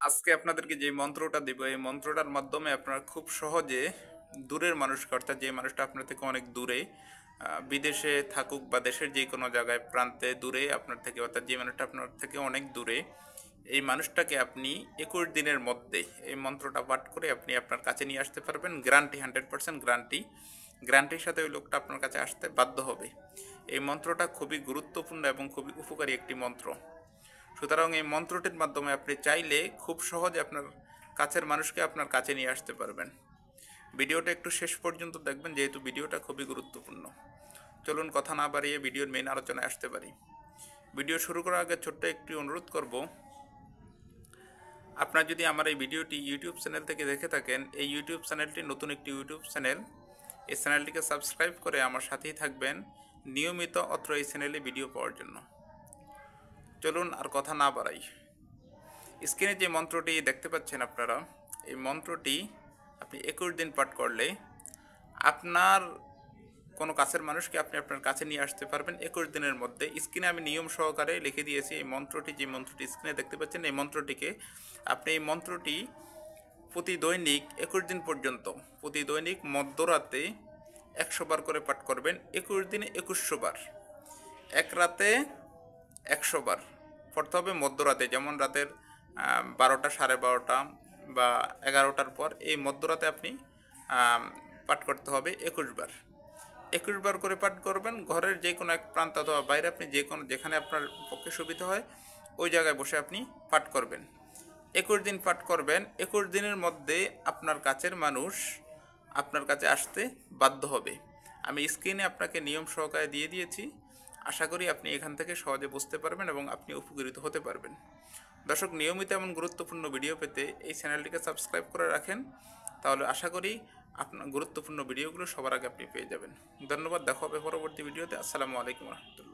আজকে আপনাদেরকে যে মন্ত্রটা দিব এই মন্ত্রটার মাধ্যমে আপনারা খুব সহজে দূরের মানুষকে অর্থাৎ যে মানুষটা আপনার থেকে অনেক দূরে বিদেশে থাকুক বা দেশের যে কোনো জায়গায় প্রান্তে দূরে আপনার থেকে অর্থাৎ যে মানুষটা আপনার থেকে অনেক দূরে এই মানুষটাকে আপনি 21 দিনের মধ্যে এই মন্ত্রটা পাঠ করে আপনি আপনার কাছে নিয়ে আসতে পারবেন। Guarantee 100% guarantee. গ্যারান্টির সাথে ওই লোকটা আপনার কাছে আসতে বাধ্য হবে। এই মন্ত্রটা খুবই গুরুত্বপূর্ণ এবং খুবই উপকারী একটি মন্ত্র। সুতরাং এই মন্ত্রটির মাধ্যমে আপনি চাইলে খুব সহজে আপনার কাছের মানুষকে আপনার কাছে নিয়ে আসতে পারবেন। ভিডিওটা একটু শেষ পর্যন্ত দেখবেন যেহেতু ভিডিওটা খুবই গুরুত্বপূর্ণ। চলুন কথা না বাড়িয়ে ভিডিওর মেইন আলোচনায় আসতে পারি। ভিডিও শুরু করার আগে ছোট্ট একটি অনুরোধ করব, আপনারা যদি আমার এই ভিডিওটি ইউটিউব চ্যানেল থেকে দেখে থাকেন, এই ইউটিউব চ্যানেলটি নতুন একটি ইউটিউব চ্যানেল। এই চ্যানেলটিকে সাবস্ক্রাইব করে আমার সাথেই থাকবেন নিয়মিত অত্র এই চ্যানেলে ভিডিও পাওয়ার জন্য। চলুন আর কথা না বাড়াই, স্ক্রিনে যে মন্ত্রটি দেখতে পাচ্ছেন আপনারা, এই মন্ত্রটি আপনি 21 দিন পাঠ করলে আপনার কোনো কাছের মানুষকে আপনি আপনার কাছে নিয়ে আসতে পারবেন 21 দিনের মধ্যে। স্ক্রিনে আমি নিয়ম সহকারে লিখে দিয়েছি এই মন্ত্রটি, যে মন্ত্রটি স্ক্রিনে দেখতে পাচ্ছেন এই মন্ত্রটিকে আপনি এই মন্ত্রটি প্রতি দৈনিক 21 দিন পর্যন্ত প্রতি দৈনিক মধ্যরাতে 100 বার করে পাঠ করবেন। 21 দিনে 2100 বার, এক রাতে 100 বার পড়তে হবে মধ্যরাতে, যেমন রাতের 12টা, 12:30 বা 11টার পর এই মধ্যরাতে আপনি পাঠ করতে হবে 21 বার। 21 বার করে পাঠ করবেন। ঘরের যে কোনো এক প্রান্ত অথবা বাইরে আপনি যেখানে আপনার পক্ষে সুবিধা হয় ওই জায়গায় বসে আপনি পাঠ করবেন। 21 দিন পাঠ করবেন। 21 দিনের মধ্যে আপনার কাছের মানুষ আপনার কাছে আসতে বাধ্য হবে। আমি স্ক্রিনে আপনাকে নিয়ম সহকারে দিয়ে দিয়েছি। আশা করি আপনি এখান থেকে সহজে বুঝতে পারবেন এবং আপনি উপকৃত হতে পারবেন। দর্শক, নিয়মিত এমন গুরুত্বপূর্ণ ভিডিও পেতে এই চ্যানেলটিকে সাবস্ক্রাইব করে রাখেন, তাহলে আশা করি আপনার গুরুত্বপূর্ণ ভিডিওগুলো সবার আগে আপনি পেয়ে যাবেন। ধন্যবাদ। দেখা হবে পরবর্তী ভিডিওতে। আসসালামু আলাইকুম রহমতুল্লাহ।